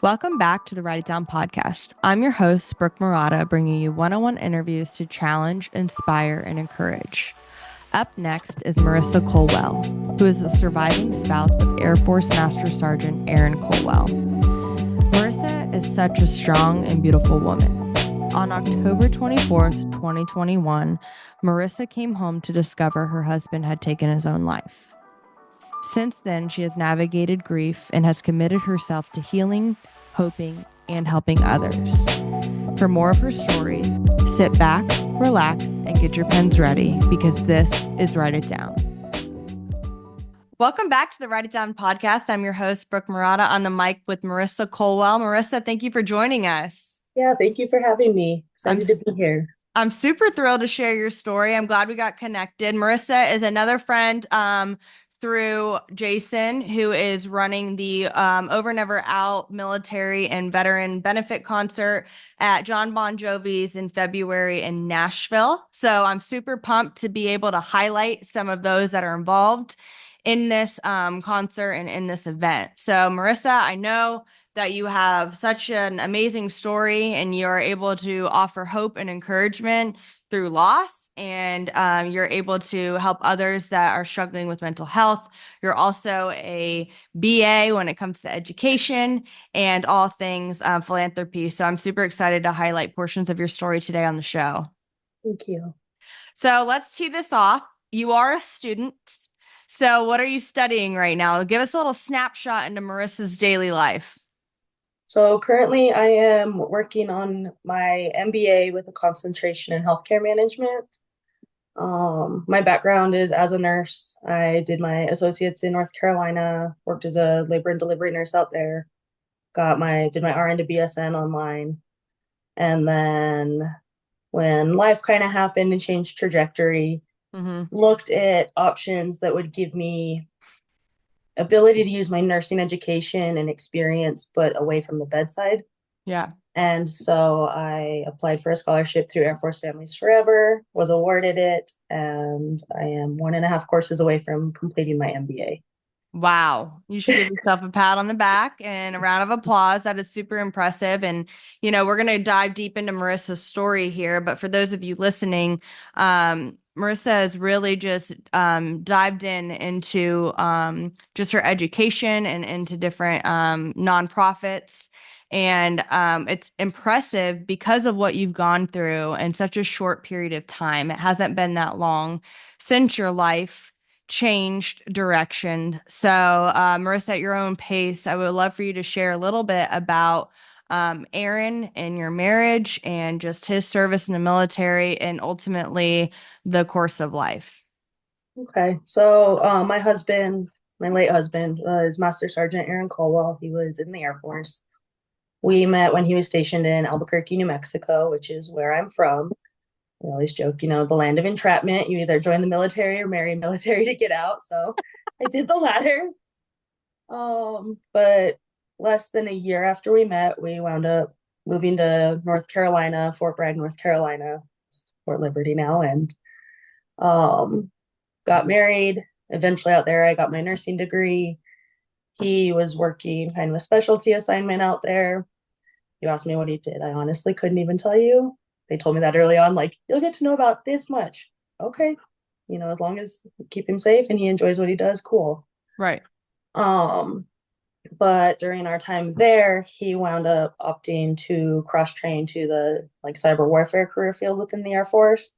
Welcome back to the Write It Down podcast. I'm your host, Brooke Murata, bringing you one-on-one interviews to challenge, inspire, and encourage. Up next is Marisa Colwell, who is the surviving spouse of Air Force Master Sergeant Aaron Colwell. Marisa is such a strong and beautiful woman. On October 24th, 2021, Marisa came home to discover her husband had taken his own life. Since then, she has navigated grief and has committed herself to healing, hoping, and helping others. For more of her story, sit back, relax, and get your pens ready because this is Write It Down. Welcome back to the Write It Down podcast. I'm your host, Brooke Murata, on the mic with Marisa Colwell. Marisa, thank you for joining us. Yeah, thank you for having me. Excited to be here. I'm super thrilled to share your story. I'm glad we got connected. Marisa is another friend through Jason, who is running the Over Never Out military and veteran benefit concert at John Bon Jovi's in February in Nashville. So I'm super pumped to be able to highlight some of those that are involved in this concert and in this event. So Marisa, I know that you have such an amazing story and you're able to offer hope and encouragement through loss, and you're able to help others that are struggling with mental health. You're also a BA when it comes to education and all things philanthropy. So I'm super excited to highlight portions of your story today on the show. Thank you. So let's tee this off. You are a student. So what are you studying right now? Give us a little snapshot into Marisa's daily life. So currently I am working on my MBA with a concentration in healthcare management. My background is as a nurse. I did my associates in North Carolina, worked as a labor and delivery nurse out there, did my RN to BSN online. And then when life kind of happened and changed trajectory, looked at options that would give me ability to use my nursing education and experience, but away from the bedside. Yeah. And so I applied for a scholarship through Air Force Families Forever, was awarded it, and I am 1.5 courses away from completing my MBA. Wow. You should give yourself a pat on the back and a round of applause. That is super impressive. And, you know, we're going to dive deep into Marisa's story here. But for those of you listening, Marisa has really just dived into just her education and into different nonprofits. And it's impressive because of what you've gone through in such a short period of time. It hasn't been that long since your life changed direction. So, Marisa, at your own pace, I would love for you to share a little bit about Aaron and your marriage and just his service in the military and ultimately the course of life. Okay. So my late husband, is Master Sergeant Aaron Colwell. He was in the Air Force. We met when he was stationed in Albuquerque, New Mexico, which is where I'm from. We always joke, the land of entrapment. You either join the military or marry military to get out. So I did the latter. But less than a year after we met, we wound up moving to North Carolina, Fort Bragg, North Carolina, Fort Liberty now, and got married. Eventually out there, I got my nursing degree. He was working kind of a specialty assignment out there. You asked me what he did. I honestly couldn't even tell you. They told me that early on, like, you'll get to know about this much. Okay. As long as you keep him safe and he enjoys what he does, cool. Right. But during our time there, he wound up opting to cross train to the cyber warfare career field within the Air Force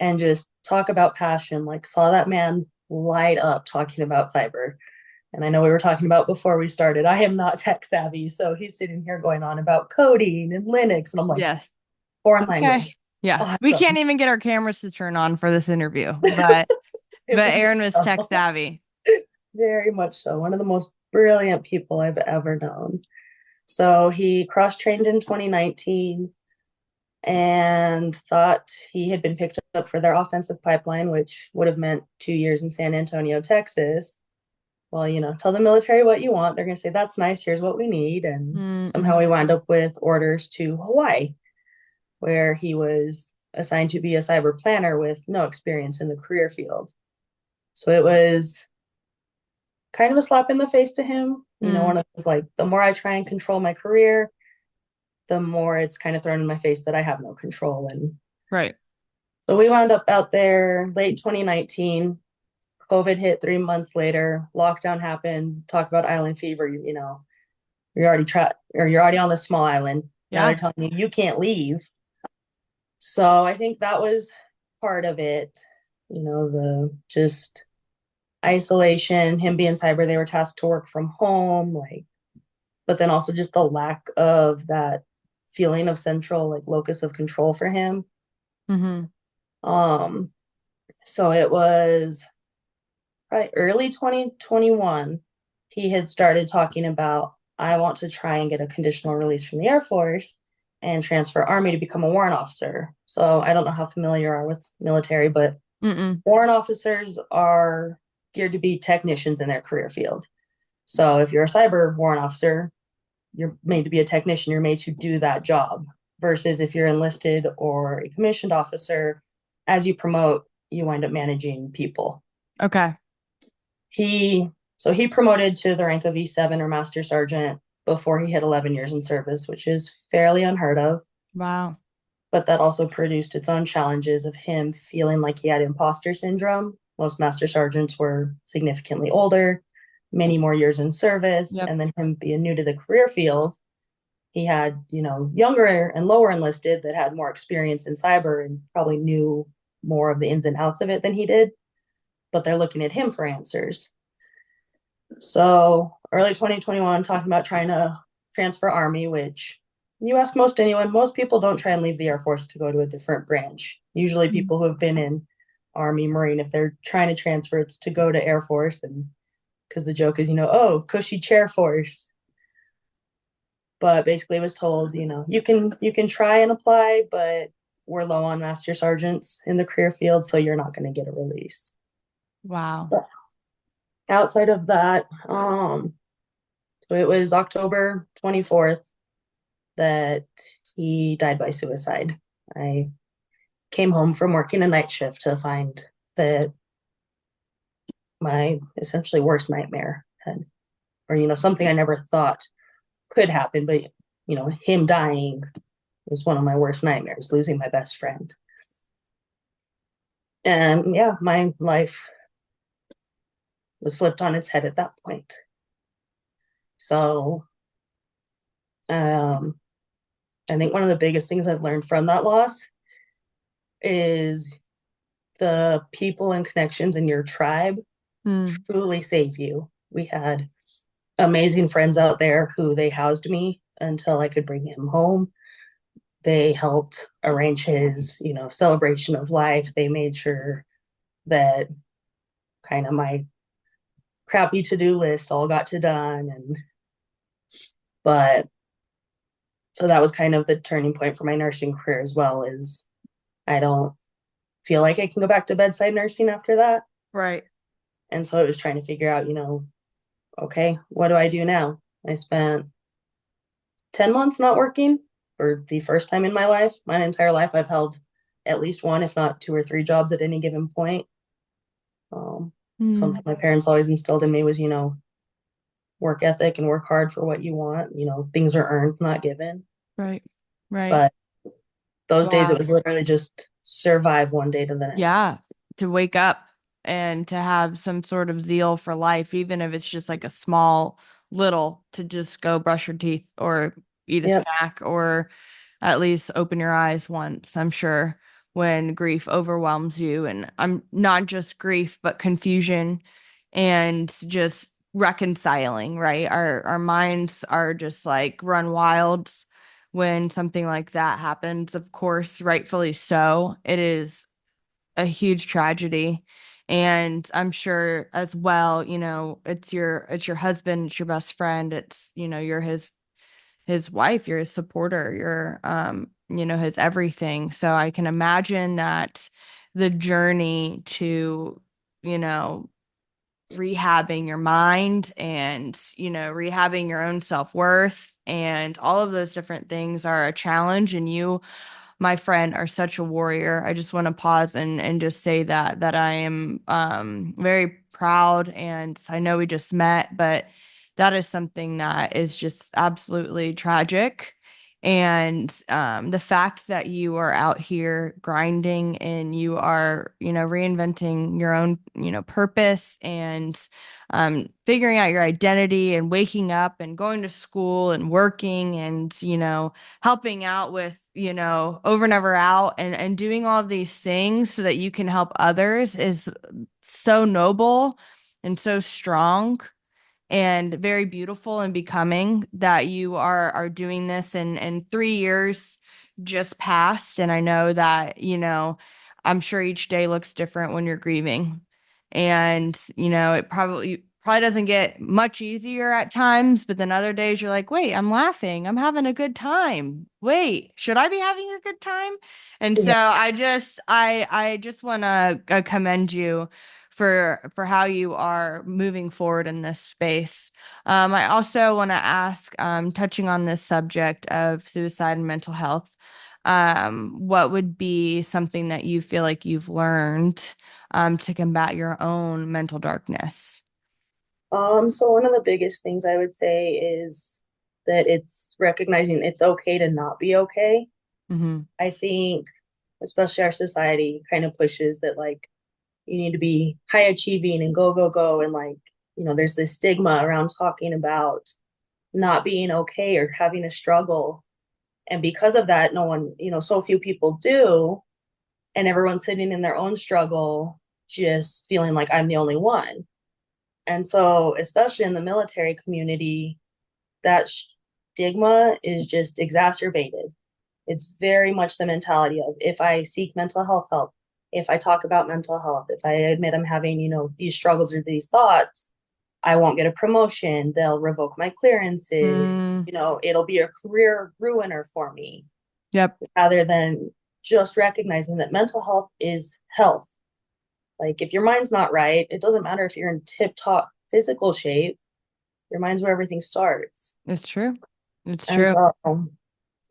and just talk about passion. Like, saw that man light up talking about cyber. And I know we were talking about before we started, I am not tech savvy. So he's sitting here going on about coding and Linux. And I'm like, Yes. foreign Okay. language. Yeah. Awesome. We can't even get our cameras to turn on for this interview, but Aaron was tech savvy. Very much so. One of the most brilliant people I've ever known. So he cross-trained in 2019 and thought he had been picked up for their offensive pipeline, which would have meant 2 years in San Antonio, Texas. Well, tell the military what you want. They're going to say, that's nice. Here's what we need. And somehow we wound up with orders to Hawaii, where he was assigned to be a cyber planner with no experience in the career field. So it was kind of a slap in the face to him. Mm, One of those like the more I try and control my career, the more it's kind of thrown in my face that I have no control. And right. so we wound up out there late 2019. COVID hit 3 months later. Lockdown happened. Talk about island fever. You're already trapped or you're already on this small island. Now they're Yeah. telling you can't leave. So I think that was part of it. The just isolation, him being cyber, they were tasked to work from home, like, but then also just the lack of that feeling of central, like locus of control for him. Mm-hmm. Um, so it was probably early 2021, he had started talking about, I want to try and get a conditional release from the Air Force and transfer Army to become a warrant officer. So I don't know how familiar you are with military, but Mm-mm. warrant officers are geared to be technicians in their career field. So if you're a cyber warrant officer, you're made to be a technician, you're made to do that job. Versus if you're enlisted or a commissioned officer, as you promote, you wind up managing people. Okay. He so he promoted to the rank of E7 or Master Sergeant before he hit 11 years in service, which is fairly unheard of. Wow. But that also produced its own challenges of him feeling like he had imposter syndrome. Most Master Sergeants were significantly older, many more years in service, Yep. and then him being new to the career field, he had, younger and lower enlisted that had more experience in cyber and probably knew more of the ins and outs of it than he did, but they're looking at him for answers. So early 2021, talking about trying to transfer Army, which you ask most anyone, most people don't try and leave the Air Force to go to a different branch. Usually Mm. people who have been in Army, Marine, if they're trying to transfer, it's to go to Air Force. And because the joke is, oh, cushy chair force. But basically was told, you can try and apply, but we're low on master sergeants in the career field, so you're not going to get a release. Wow. But outside of that, so it was October 24th that he died by suicide. I came home from working a night shift to find that my essentially worst nightmare had, or, something I never thought could happen, but, him dying was one of my worst nightmares, losing my best friend. And yeah, my life was flipped on its head at that point. So, um, I think one of the biggest things I've learned from that loss is the people and connections in your tribe Mm, truly save you. We had amazing friends out there who they housed me until I could bring him home. They helped arrange his, celebration of life. They made sure that kind of my crappy to-do list all got to done. But so that was kind of the turning point for my nursing career as well, is I don't feel like I can go back to bedside nursing after that. right. And so I was trying to figure out, okay, what do I do now? I spent 10 months not working for the first time in my life. My entire life, I've held at least one, if not two or three jobs at any given point. Um, Mm, Something my parents always instilled in me was, work ethic and work hard for what you want. Things are earned, not given. right. Right. But those days, it Wow. was literally just survive one day to the next. Yeah. To wake up and to have some sort of zeal for life, even if it's just like a small little to just go brush your teeth or eat a Yep. snack or at least open your eyes once, I'm sure, when grief overwhelms you. And I'm not just grief, but confusion and just reconciling, right? Our minds are just like run wild when something like that happens. Of course, rightfully so. It is a huge tragedy. And I'm sure as well, it's your husband, it's your best friend, you're his wife, you're his supporter, you're his everything. So I can imagine that the journey to, you know, rehabbing your mind and, rehabbing your own self-worth and all of those different things are a challenge. And you, my friend, are such a warrior. I just want to pause and just say that I am very proud. And I know we just met, but that is something that is just absolutely tragic. And the fact that you are out here grinding and you are, reinventing your own, purpose and figuring out your identity and waking up and going to school and working and, helping out with, over and ever out and doing all of these things so that you can help others is so noble and so strong and very beautiful and becoming that you are doing this and 3 years just passed. And I know that, I'm sure each day looks different when you're grieving. And, it probably doesn't get much easier at times, but then other days you're like, wait, I'm laughing. I'm having a good time. Wait, should I be having a good time? And so Yeah. I just want to commend you for how you are moving forward in this space. I also want to ask, touching on this subject of suicide and mental health, what would be something that you feel like you've learned to combat your own mental darkness? So one of the biggest things I would say is that it's recognizing it's okay to not be okay. Mm-hmm. I think, especially our society kind of pushes that like you need to be high achieving and go, go, go. And like, there's this stigma around talking about not being okay or having a struggle. And because of that, no one, so few people do. And everyone's sitting in their own struggle, just feeling like I'm the only one. And so, especially in the military community, that stigma is just exacerbated. It's very much the mentality of if I seek mental health help, if I talk about mental health, if I admit I'm having, these struggles or these thoughts, I won't get a promotion. They'll revoke my clearances. Mm, It'll be a career ruiner for me yep, rather than just recognizing that mental health is health. Like if your mind's not right, it doesn't matter if you're in tip top physical shape, your mind's where everything starts. it's true. It's And true. so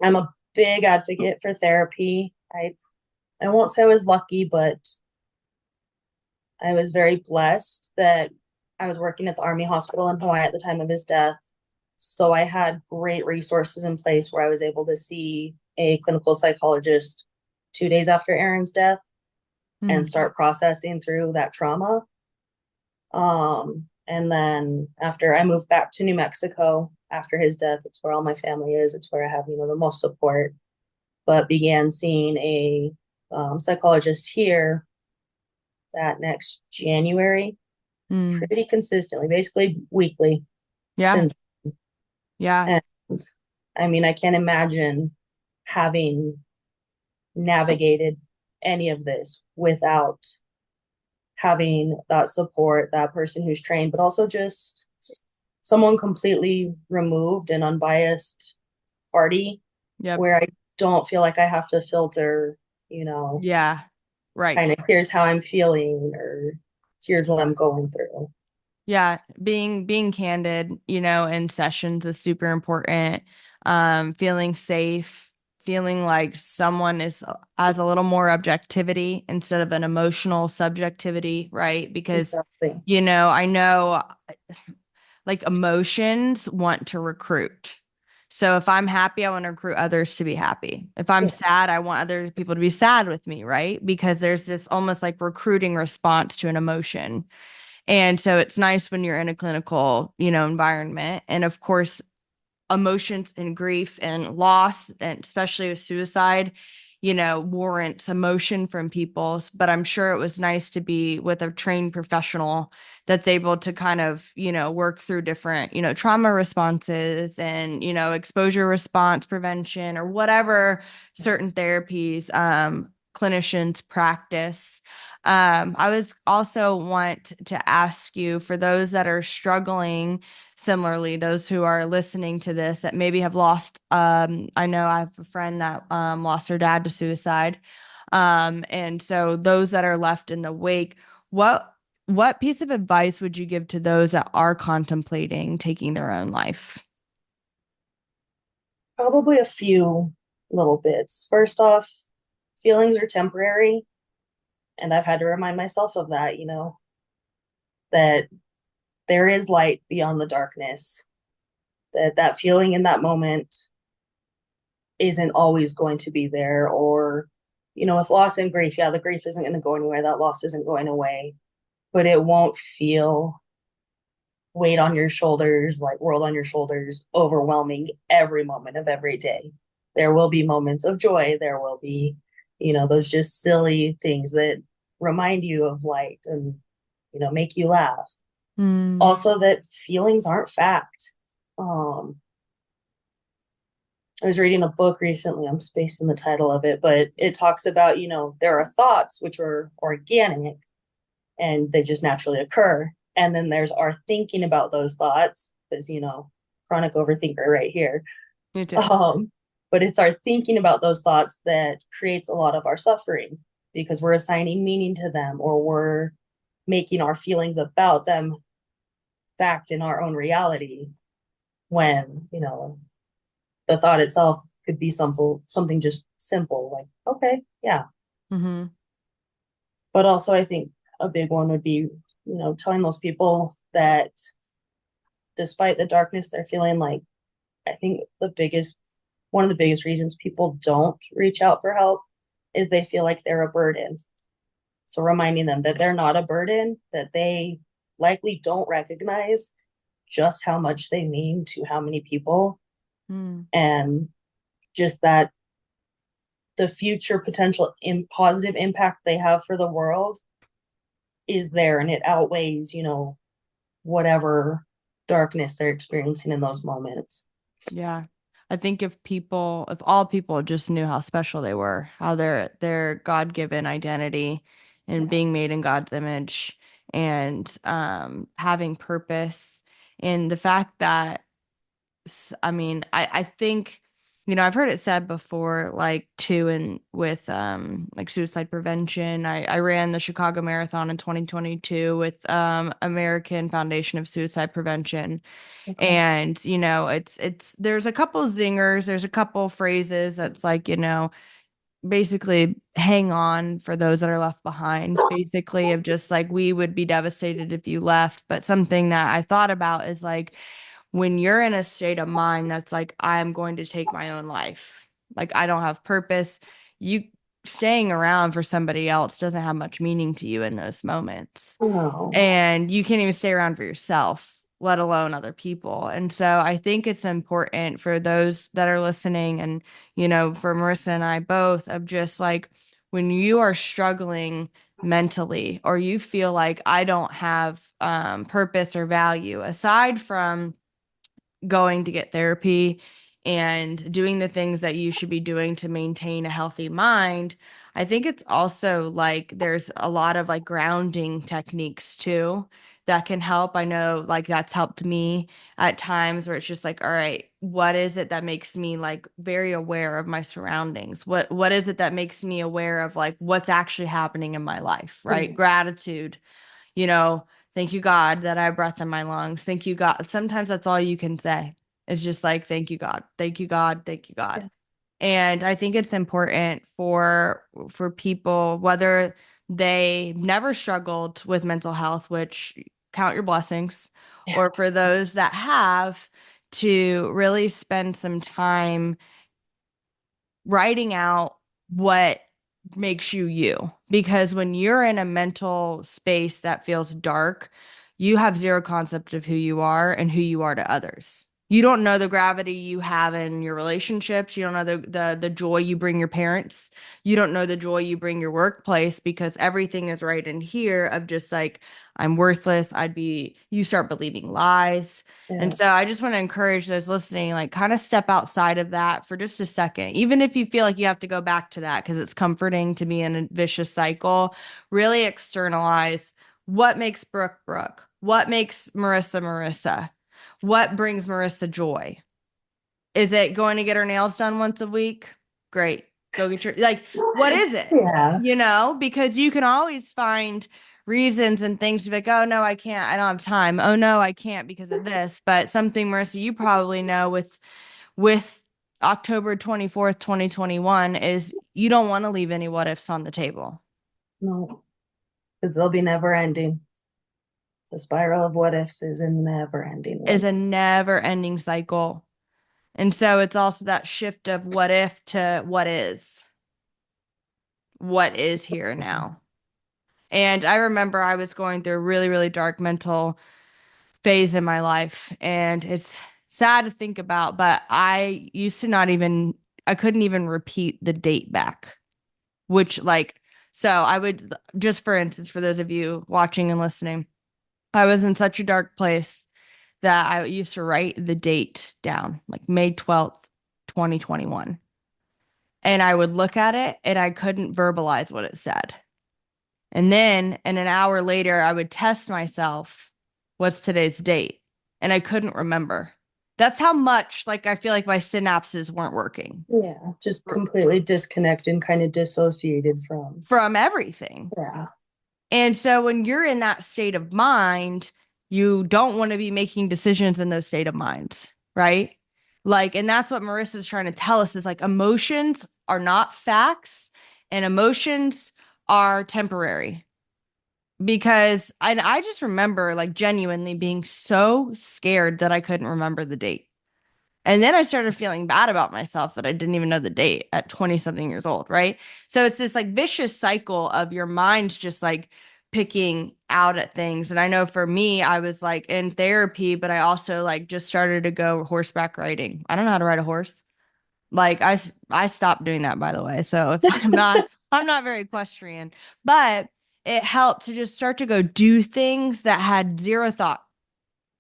I'm a big advocate for therapy. I won't say I was lucky, but I was very blessed that I was working at the Army Hospital in Hawaii at the time of his death. So I had great resources in place where I was able to see a clinical psychologist 2 days after Aaron's death and Mm, start processing through that trauma. And then after I moved back to New Mexico after his death, it's where all my family is. It's where I have, the most support, but began seeing a psychologist here that next January, mm, pretty consistently, basically weekly yeah, since. yeah, And I mean, I can't imagine having navigated any of this without having that support, that person who's trained, but also just someone completely removed and unbiased party yep, where I don't feel like I have to filter, yeah, kind right. of here's how I'm feeling or here's what I'm going through. Yeah, being candid, in sessions is super important. Feeling safe, feeling like someone is has a little more objectivity instead of an emotional subjectivity, right? Because, Exactly. I know like emotions want to recruit. So if I'm happy, I want to recruit others to be happy. If I'm Yeah. sad, I want other people to be sad with me, right? Because there's this almost like recruiting response to an emotion. And so it's nice when you're in a clinical, environment. And of course, emotions and grief and loss, and especially with suicide, warrants emotion from people. But I'm sure it was nice to be with a trained professional that's able to kind of, work through different, trauma responses and, exposure response prevention or whatever certain therapies clinicians practice. I was also want to ask you for those that are struggling similarly, those who are listening to this that maybe have lost, I know I have a friend that lost her dad to suicide. And so those that are left in the wake, what piece of advice would you give to those that are contemplating taking their own life? Probably a few little bits. First off, feelings are temporary, and I've had to remind myself of that. that there is light beyond the darkness, that that feeling in that moment isn't always going to be there. Or, with loss and grief, yeah, the grief isn't going to go anywhere, that loss isn't going away, but it won't feel weight on your shoulders, like world on your shoulders, overwhelming every moment of every day. There will be moments of joy. There will be, those just silly things that remind you of light and, make you laugh. Mm. Also, that feelings aren't fact. Um, I was reading a book recently. I'm spacing the title of it, but it talks about, there are thoughts which are organic and they just naturally occur. And then there's our thinking about those thoughts, because, chronic overthinker right here. Me too. Um, but it's our thinking about those thoughts that creates a lot of our suffering, because we're assigning meaning to them, or we're making our feelings about them fact in our own reality, when, the thought itself could be something just simple, like, okay, yeah. Mm-hmm. But also, I think a big one would be, telling those people that despite the darkness they're feeling, like, I think one of the biggest reasons people don't reach out for help is they feel like they're a burden. So reminding them that they're not a burden, that they likely don't recognize just how much they mean to how many people, Mm. and just that the future potential positive impact they have for the world is there, and it outweighs, whatever darkness they're experiencing in those moments. Yeah. I think if all people just knew how special they were, how their God-given identity and Yeah. being made in God's image and having purpose, and the fact that I mean, I think, I've heard it said before, like too, and with like suicide prevention. I ran the Chicago Marathon in 2022 with American Foundation of Suicide Prevention. Okay. And, there's a couple zingers, there's a couple phrases that's like, basically hang on for those that are left behind, basically, of just like, we would be devastated if you left. But something that I thought about is like, when you're in a state of mind that's like, I'm going to take my own life, like I don't have purpose, you staying around for somebody else doesn't have much meaning to you in those moments. No. And you can't even stay around for yourself, let alone other people. And so I think it's important for those that are listening, and, for Marissa and I both, of just like, when you are struggling mentally, or you feel like I don't have purpose or value aside from going to get therapy and doing the things that you should be doing to maintain a healthy mind, I think it's also like there's a lot of like grounding techniques too that can help. I know like that's helped me at times, where it's just like, all right, what is it that makes me like very aware of my surroundings? What is it that makes me aware of like what's actually happening in my life, right? Gratitude, you know, thank you, God, that I have breath in my lungs. Thank you, God. Sometimes that's all you can say. It's just like, thank you, God. Thank you, God. Thank you, God. Yeah. And I think it's important for people, whether they never struggled with mental health, which count your blessings, Yeah. or for those that have, to really spend some time writing out what makes you you. Because when you're in a mental space that feels dark, you have zero concept of who you are and who you are to others. You don't know the gravity you have in your relationships. You don't know the joy you bring your parents. You don't know the joy you bring your workplace, because everything is right in here of just like, I'm worthless. You start believing lies. And Yeah. so I just want to encourage those listening, like, kind of step outside of that for just a second. Even if you feel like you have to go back to that because it's comforting to be in a vicious cycle, really externalize what makes Brooke Brooke, what makes Marissa Marissa, what brings Marissa joy. Is it going to get her nails done once a week? Great. Go get your, like, what is it? Yeah. Because you can always find reasons and things to be like, oh no, I can't. I don't have time. Oh no, I can't because of this. But something, Marissa, you probably know with October 24th, 2021, is you don't want to leave any what ifs on the table. No, because they'll be never ending. The spiral of what ifs is a never ending Is one. a never ending cycle. And so it's also that shift of what if to what is here now. And I remember I was going through a really, really dark mental phase in my life. And it's sad to think about, but I used to not even, I couldn't even repeat the date back, which, like, so I would, just for instance, for those of you watching and listening, I was in such a dark place that I used to write the date down, like May 12th, 2021. And I would look at it and I couldn't verbalize what it said. And then, and an hour later, I would test myself, what's today's date? And I couldn't remember. That's how much, like, I feel like my synapses weren't working Yeah, just completely disconnected and kind of dissociated from. from everything. Yeah. And so when you're in that state of mind, you don't want to be making decisions in those state of minds, right? Like, and that's what Marissa's trying to tell us is like emotions are not facts and emotions are temporary. Because I just remember like genuinely being so scared that I couldn't remember the date. And then I started feeling bad about myself that I didn't even know the date at 20 something years old, right? So it's this like vicious cycle of your mind's just like picking out at things. And I know for me, I was like in therapy, but I also like just started to go horseback riding. I don't know how to ride a horse. Like I stopped doing that, by the way. So if I'm not very equestrian, but it helped to just start to go do things that had zero thought.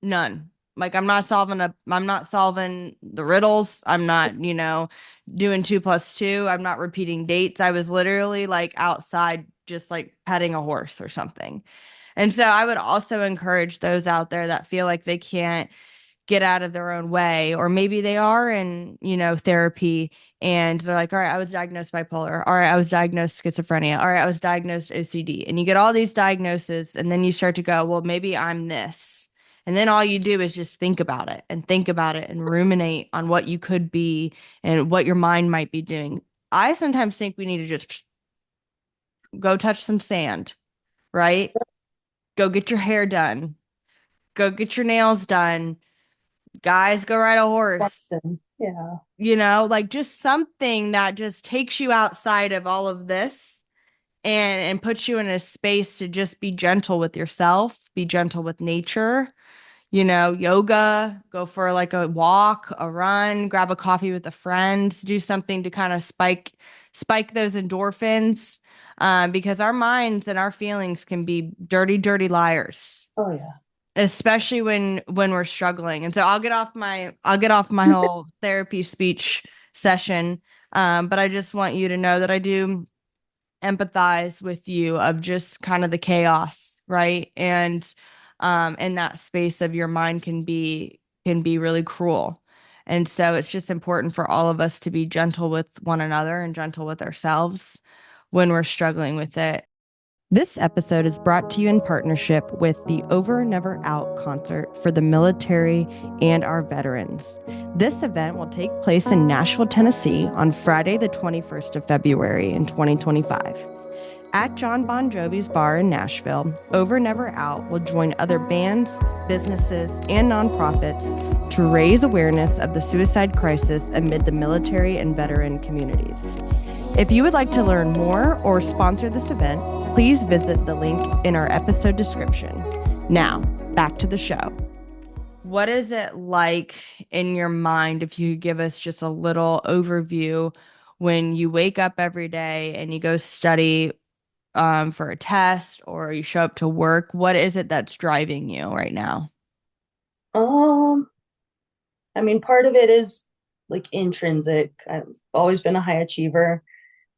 None. Like I'm not solving the riddles. I'm not, doing 2 plus 2. I'm not repeating dates. I was literally like outside just like petting a horse or something. And so I would also encourage those out there that feel like they can't get out of their own way, or maybe they are in, therapy and they're like, all right, I was diagnosed bipolar. All right, I was diagnosed schizophrenia. All right, I was diagnosed OCD. And you get all these diagnoses and then you start to go, well, maybe I'm this. And then all you do is just think about it and think about it and ruminate on what you could be and what your mind might be doing. I sometimes think we need to just go touch some sand, right? Go get your hair done. Go get your nails done. Guys, go ride a horse. Yeah. Like just something that just takes you outside of all of this and puts you in a space to just be gentle with yourself, be gentle with nature, yoga, go for like a walk, a run, grab a coffee with a friend, do something to kind of spike those endorphins, because our minds and our feelings can be dirty, dirty liars, Oh yeah. especially when we're struggling. And so I'll get off my whole therapy speech session, but I just want you to know that I do empathize with you of just kind of the chaos, right? And in that space of your mind can be really cruel. And so it's just important for all of us to be gentle with one another and gentle with ourselves when we're struggling with it. This episode is brought to you in partnership with the Over Never Out concert for the military and our veterans. This event will take place in Nashville, Tennessee on Friday, the 21st of February in 2025. At John Bon Jovi's bar in Nashville, Over Never Out will join other bands, businesses, and nonprofits to raise awareness of the suicide crisis amid the military and veteran communities. If you would like to learn more or sponsor this event, please visit the link in our episode description. Now, back to the show. What is it like in your mind, if you could give us just a little overview when you wake up every day and you go study for a test or you show up to work? What is it that's driving you right now? Um, I mean, part of it is like intrinsic. I've always been a high achiever.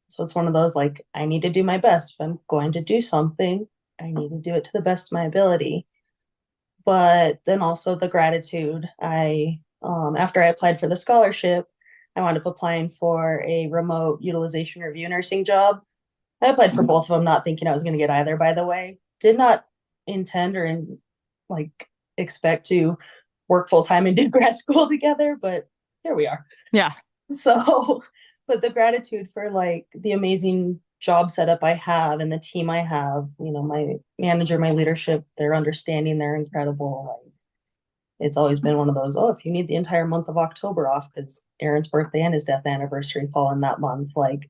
So it's one of those like, I need to do my best. If I'm going to do something, I need to do it to the best of my ability. But then also the gratitude. After I applied for the scholarship, I wound up applying for a remote utilization review nursing job. I applied for both of them, not thinking I was going to get either, by the way. Did not intend like expect to work full time and do grad school together, but here we are. Yeah. So, but the gratitude for like the amazing job setup I have and the team I have, my manager, my leadership, they're understanding, they're incredible. Like, it's always been one of those, oh, if you need the entire month of October off because Aaron's birthday and his death anniversary fall in that month, like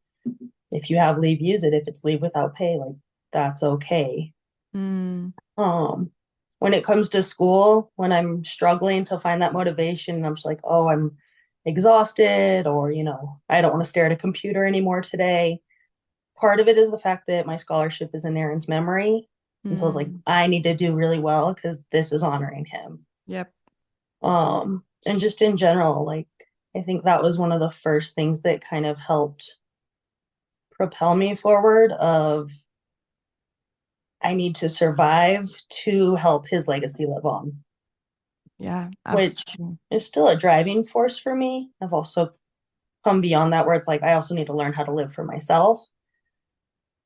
if you have leave, use it. If it's leave without pay, like that's okay. Mm, Um, when it comes to school, when I'm struggling to find that motivation, and I'm just like, oh, I'm exhausted, or I don't want to stare at a computer anymore today. Part of it is the fact that my scholarship is in Aaron's memory. And so I was like, mm, I need to do really well because this is honoring him. yep. And just in general, like I think that was one of the first things that kind of helped propel me forward of I need to survive to help his legacy live on, Yeah, which absolutely. is still a driving force for me. I've also come beyond that where it's like I also need to learn how to live for myself,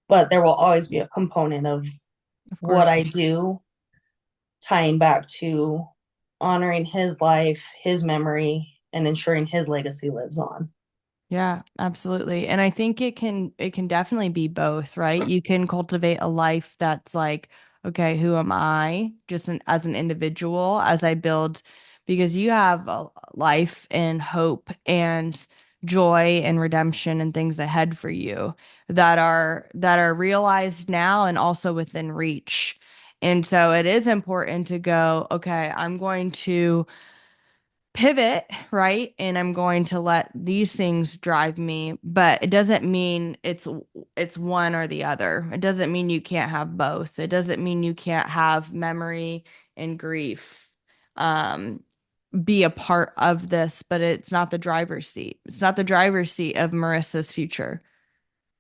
but there will always be a component of Of what course. I do tying back to honoring his life, his memory, and ensuring his legacy lives on. Yeah, absolutely. And I think it can definitely be both, right? You can cultivate a life that's like, okay, who am I just as an individual as I build because you have a life and hope and joy and redemption and things ahead for you that are realized now and also within reach. And so it is important to go, okay, I'm going to pivot, right? And I'm going to let these things drive me, but it doesn't mean it's one or the other. It doesn't mean you can't have both. It doesn't mean you can't have memory and grief um be a part of this, but it's not the driver's seat. It's not the driver's seat of Marissa's future.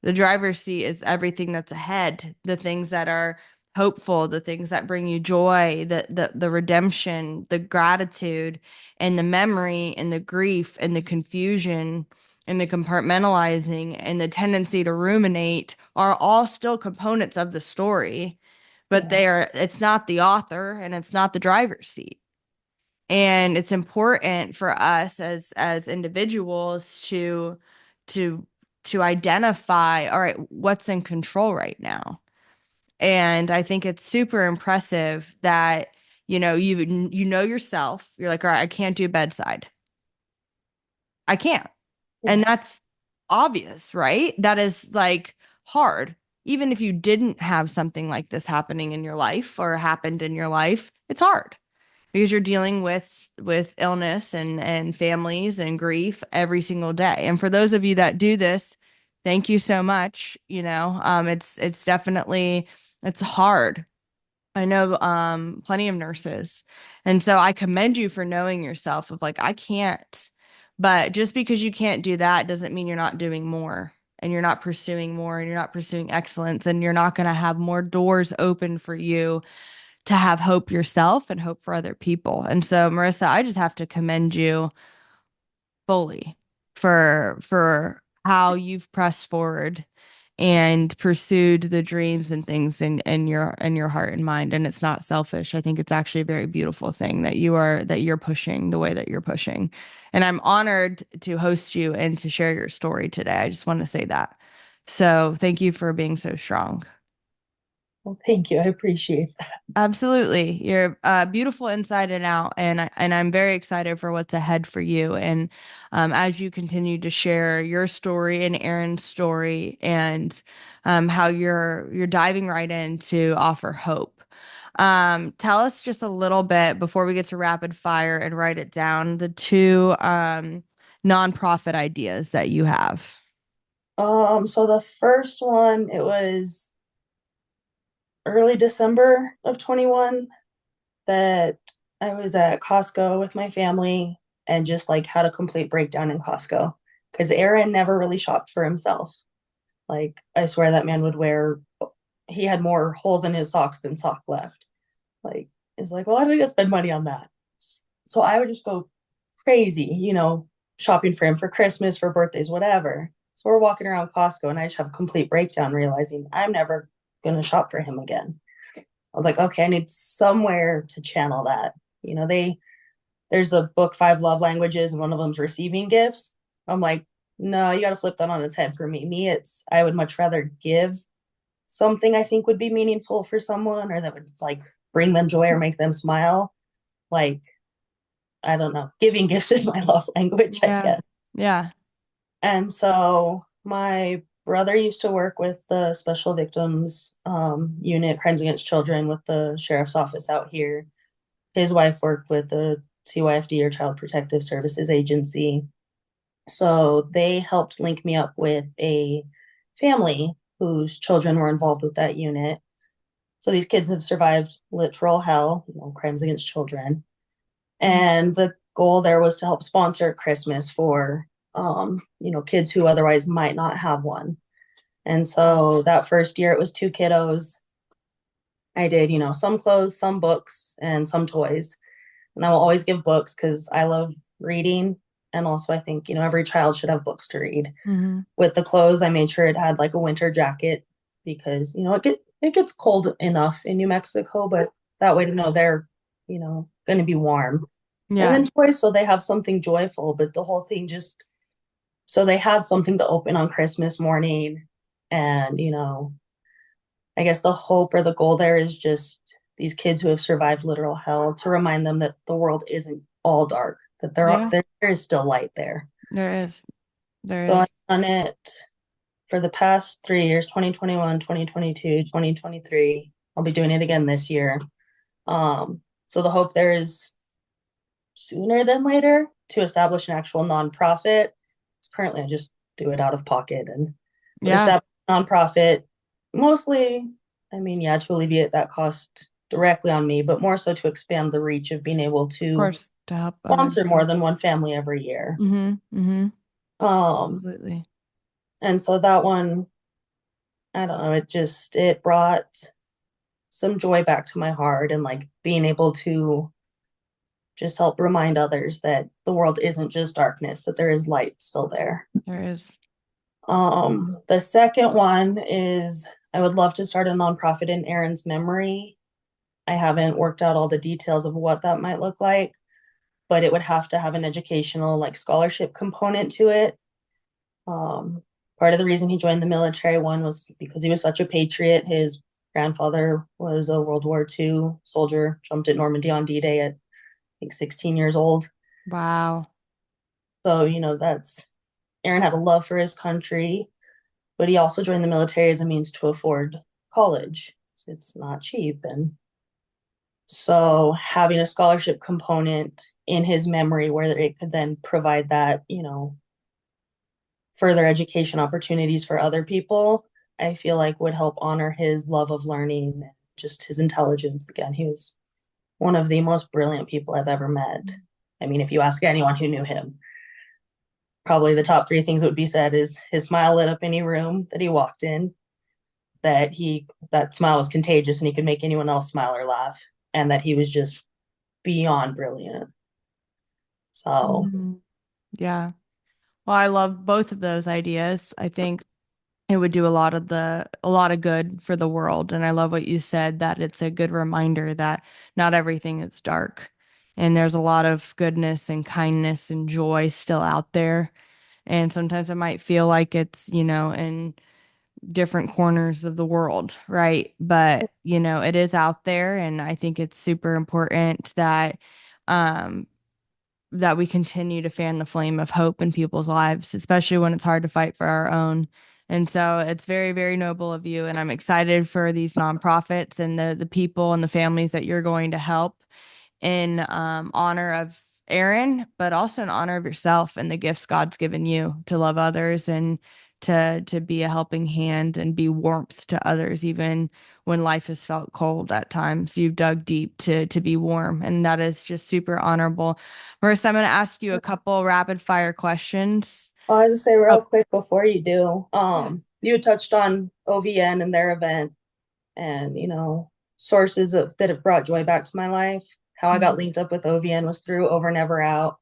The driver's seat is everything that's ahead, the things that are hopeful, the things that bring you joy, the redemption, the gratitude, and the memory, and the grief, and the confusion, and the compartmentalizing, and the tendency to ruminate are all still components of the story, but Yeah. it's not the author and it's not the driver's seat. And it's important for us as individuals to to identify, all right, what's in control right now. And I think it's super impressive that you know yourself. You're like, all right, I can't do bedside. I can't. And Yeah. that's obvious, right? That is like hard. Even if you didn't have something like this happening in your life or happened in your life, it's hard because you're dealing with illness and families and grief every single day. And for those of you that do this, thank you so much. It's definitely it's hard. I know plenty of nurses. And so I commend you for knowing yourself of like I can't. But just because you can't do that doesn't mean you're not doing more and you're not pursuing more and you're not pursuing excellence and you're not going to have more doors open for you to have hope yourself and hope for other people. And so, Marissa, I just have to commend you fully for how you've pressed forward and pursued the dreams and things in your heart and mind. And it's not selfish. I think it's actually a very beautiful thing that you're pushing the way that you're pushing. And I'm honored to host you and to share your story today. I just want to say that. So thank you for being so strong. Well, thank you. I appreciate that. Absolutely. You're beautiful inside and out, and I'm very excited for what's ahead for you. And as you continue to share your story and Aaron's story, and how you're diving right in to offer hope. Tell us just a little bit before we get to rapid fire and write it down, the two nonprofit ideas that you have. So the first one, it was early December of 21 that I was at Costco with my family and just like had a complete breakdown in Costco because Aaron never really shopped for himself. Like I swear that man would wear he had more holes in his socks than sock left. Like it's like, well, why do we go spend money on that? So I would just go crazy, shopping for him for Christmas, for birthdays, whatever. So we're walking around Costco and I just have a complete breakdown realizing I'm never gonna shop for him again. I was like, okay, I need somewhere to channel that. There's the book Five Love Languages, and one of them's receiving gifts. I'm like, no, you got to flip that on its head for me. It's I would much rather give something I think would be meaningful for someone or that would like bring them joy or make them smile. Like, I don't know, giving gifts is my love language, I Yeah. guess. Yeah. And so my brother used to work with the Special Victims Unit, Crimes Against Children, with the sheriff's office out here. His wife worked with the CYFD, or Child Protective Services Agency. So they helped link me up with a family whose children were involved with that unit. So these kids have survived literal hell, crimes against children. Mhm. And the goal there was to help sponsor Christmas for kids who otherwise might not have one. And so that first year it was two kiddos. I did, some clothes, some books, and some toys. And I will always give books because I love reading. And also I think, every child should have books to read. Mhm. With the clothes, I made sure it had like a winter jacket because, it gets cold enough in New Mexico, but that way to know they're, going to be warm. And Yeah. then toys, so they have something joyful, but the whole thing just so they had something to open on Christmas morning. And, I guess the hope or the goal there is just these kids who have survived literal hell to remind them that the world isn't all dark, that Yeah. there is still light there. There is. There So I've is. done it for the past 3 years, 2021, 2022, 2023. I'll be doing it again this year. So the hope there is sooner than later to establish an actual nonprofit. Currently, I just do it out of pocket and would Yeah. establish a nonprofit mostly, I mean, yeah, to alleviate that cost directly on me, but more so to expand the reach of being able Of to course, to help others. sponsor more than one family every year. Mm-hmm. Mm-hmm. Um, Absolutely. and so that one, I don't know, it brought some joy back to my heart and like being able to just help remind others that the world isn't just darkness, that there is light still there. There is. The second one is I would love to start a nonprofit in Aaron's memory. I haven't worked out all the details of what that might look like, but it would have to have an educational like scholarship component to it. Um, Part of the reason he joined the military one was because he was such a patriot. His grandfather was a World War II soldier, jumped at Normandy on D-Day at like 16 years old. Wow. So, that's Aaron had a love for his country, but he also joined the military as a means to afford college. It's not cheap. And so having a scholarship component in his memory where it could then provide that, further education opportunities for other people, I feel like would help honor his love of learning, just his intelligence. Again, he was one of the most brilliant people I've ever met. I mean, if you ask anyone who knew him, probably the top three things that would be said is his smile lit up any room that he walked in, that smile was contagious and he could make anyone else smile or laugh, and that he was just beyond brilliant. So Mhm. Yeah. Well, I love both of those ideas. I think it would do a lot of good for the world. And I love what you said that it's a good reminder that not everything is dark. And there's a lot of goodness and kindness and joy still out there. And sometimes it might feel like it's, in different corners of the world, right? But, it is out there. And I think it's super important um, that we continue to fan the flame of hope in people's lives, especially when it's hard to fight for our own. And so it's very, very noble of you. And I'm excited for these nonprofits and the people and the families that you're going to help in honor of Aaron, but also in honor of yourself and the gifts God's given you to love others and to be a helping hand and be warmth to others, even when life has felt cold at times. You've dug deep to be warm, and that is just super honorable. Marissa, I'm going to ask you a couple rapid fire questions. I'll just say real Oh, quick before you do, yeah. you touched on OVN and their event and, sources that have brought joy back to my life. How I got Mhm. linked up with OVN was through Over Never Out.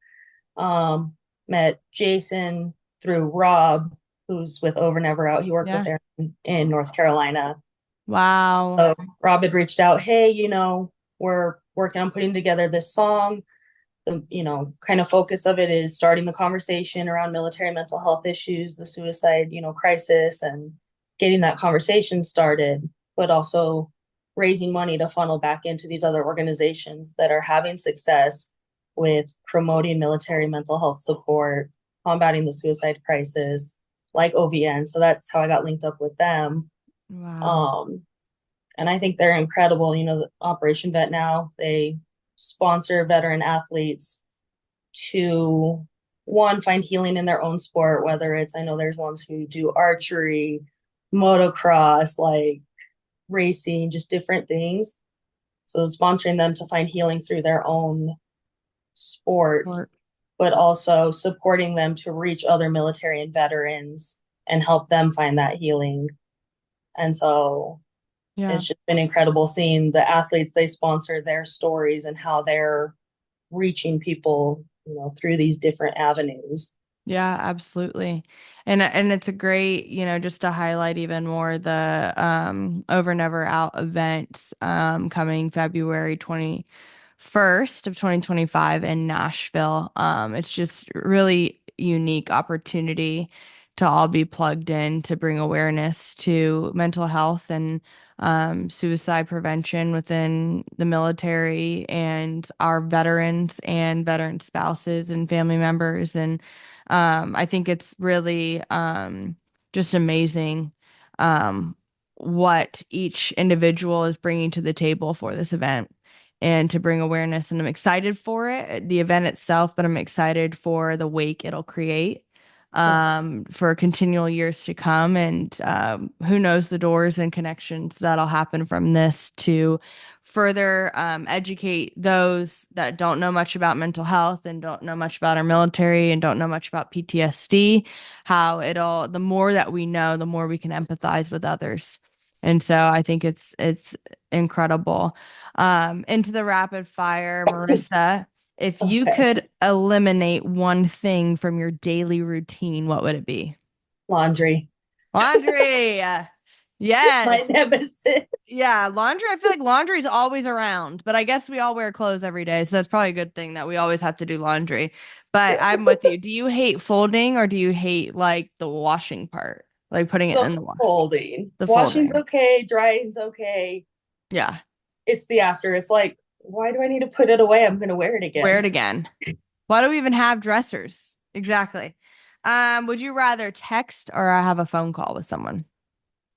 Um, Met Jason through Rob, who's with Over Never Out. He worked with Yeah. Aaron in North Carolina. Wow. So Rob had reached out, hey, we're working on putting together this song. the, kind of focus of it is starting the conversation around military mental health issues, the suicide, crisis, and getting that conversation started, but also raising money to funnel back into these other organizations that are having success with promoting military mental health support, combating the suicide crisis, like OVN. So that's how I got linked up with them. Wow. Um, and I think they're incredible. Operation Vet Now, they sponsor veteran athletes to one, find healing in their own sport, whether it's, I know there's ones who do archery, motocross, like racing, just different things. So sponsoring them to find healing through their own sport, Or- but also supporting them to reach other military and veterans and help them find that healing. And so Yeah. it's just been incredible seeing the athletes they sponsor, their stories, and how they're reaching people, through these different avenues. Yeah, absolutely. And it's a great, just to highlight even more the Over Never Out event coming February 21st of 2025 in Nashville. It's just really unique opportunity to all be plugged in to bring awareness to mental health and suicide prevention within the military and our veterans and veteran spouses and family members. And I think it's really just amazing what each individual is bringing to the table for this event and to bring awareness. And I'm excited for it, the event itself, but I'm excited for the wake it'll create for continual years to come. And who knows the doors and connections that'll happen from this to further educate those that don't know much about mental health and don't know much about our military and don't know much about PTSD, how the more that we know, the more we can empathize with others. And so I think it's incredible. Into the rapid fire, Marissa, if you Okay. could eliminate one thing from your daily routine, what would it be? Laundry. Laundry. Yes. My nemesis. Yeah, laundry. I feel like laundry is always around, but I guess we all wear clothes every day, so that's probably a good thing that we always have to do laundry. But I'm with you. Do you hate folding or do you hate like the washing part? Like putting it The in the wash, folding. the Washing's folding. okay, drying's okay. Yeah. It's the after. It's like, why do I need to put it away? I'm going to wear it Wear it again. again. Why do we even have dressers? Exactly. Would you rather text or have a phone call with someone?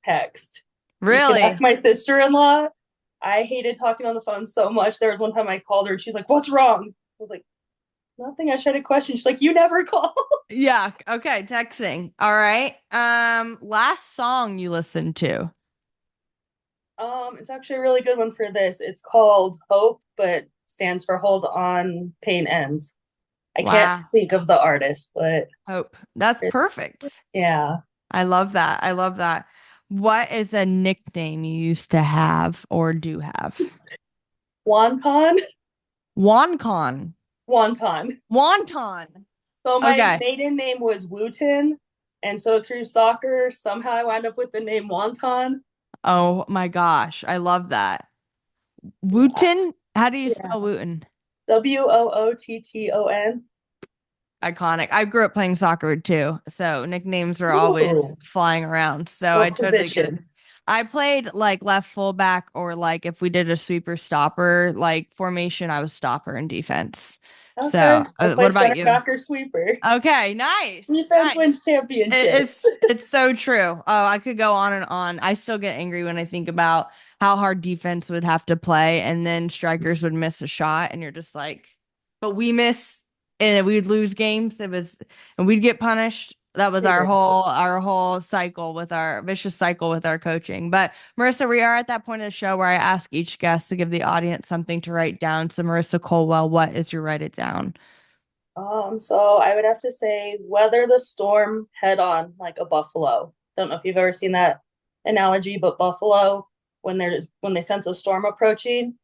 Text. You can ask Really? my sister-in-law. I hated talking on the phone so much. There was one time I called her and she's like, "What's wrong?" I was like, "Nothing." I tried to question. She's like, "You never call." Yeah. Okay. Texting. All right. Last song you listened to. It's actually a really good one for this. It's called Hope, but stands for Hold On, Pain Ends. I can't Wow. think of the artist, but Hope. That's perfect. yeah. I love that. I love that. What is a nickname you used to have or do have? Wonton, Woncon. Wonton. Wonton. So my Okay. maiden name was Wooten, and so through soccer, somehow I wound up with the name Wonton. Oh my gosh. I love that. Yeah, Wooten? How do you yeah. spell Wooten? Wootton. Iconic. I grew up playing soccer too, so nicknames were always Ooh, flying around. So I what totally get it. position? I played like left fullback or like if we did a sweeper stopper like formation, I was stopper in defense. Okay, So, I what played about center you? back or sweeper. Okay, nice. Defense Nice. wins championships. It's so true. Oh, I could go on and on. I still get angry when I think about how hard defense would have to play, and then strikers would miss a shot, and you're just like, but we miss, and we'd lose games. And we'd get punished. That was Yeah. our whole cycle with our vicious cycle with our coaching. But Marissa, we are at that point of the show where I ask each guest to give the audience something to write down. So, Marissa Colwell, what is your write it down? So I would have to say weather the storm head on like a buffalo. Don't know if you've ever seen that analogy, but buffalo, when they sense a storm approaching,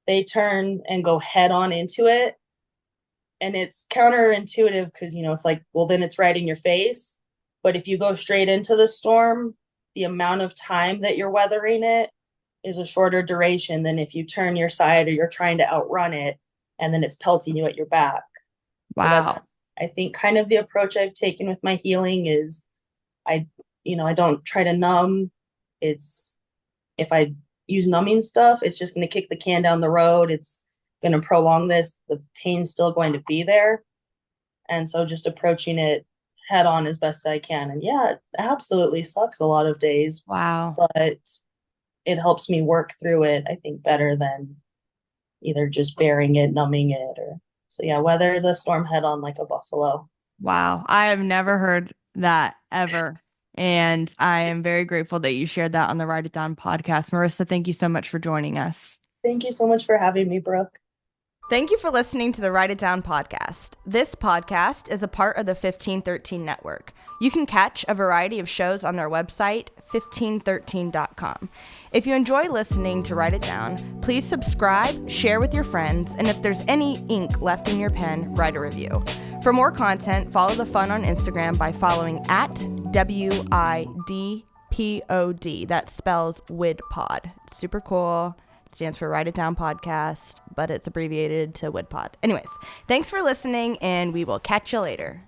they turn and go head on into it. And it's counterintuitive because it's like, well, then it's right in your face. But if you go straight into the storm, the amount of time that you're weathering it is a shorter duration than if you turn your side or you're trying to outrun it. and then it's pelting you at your back. So Wow. that's, I think, kind of the approach I've taken with my healing is I, I don't try to numb. It's if I use numbing stuff, it's just going to kick the can down the road. It's going to prolong this. The pain's still going to be there. And so just approaching it head on as best I can. And yeah, it absolutely sucks a lot of days, Wow. but it helps me work through it, I think, better than either just bearing it, numbing it, or so yeah, weather the storm head on like a buffalo. Wow. I have never heard that ever. And I am very grateful that you shared that on the Write It Down podcast. Marissa, thank you so much for joining us. Thank you so much for having me, Brooke. Thank you for listening to the Write It Down podcast. This podcast is a part of the 1513 network. You can catch a variety of shows on their website, 1513.com. If you enjoy listening to Write It Down, please subscribe, share with your friends, and if there's any ink left in your pen, write a review. For more content, follow the fun on Instagram by following at WIDPOD. That spells WIDPod. Super cool. Stands for Write It Down Podcast, but it's abbreviated to WIDPod. Anyways, thanks for listening, and we will catch you later.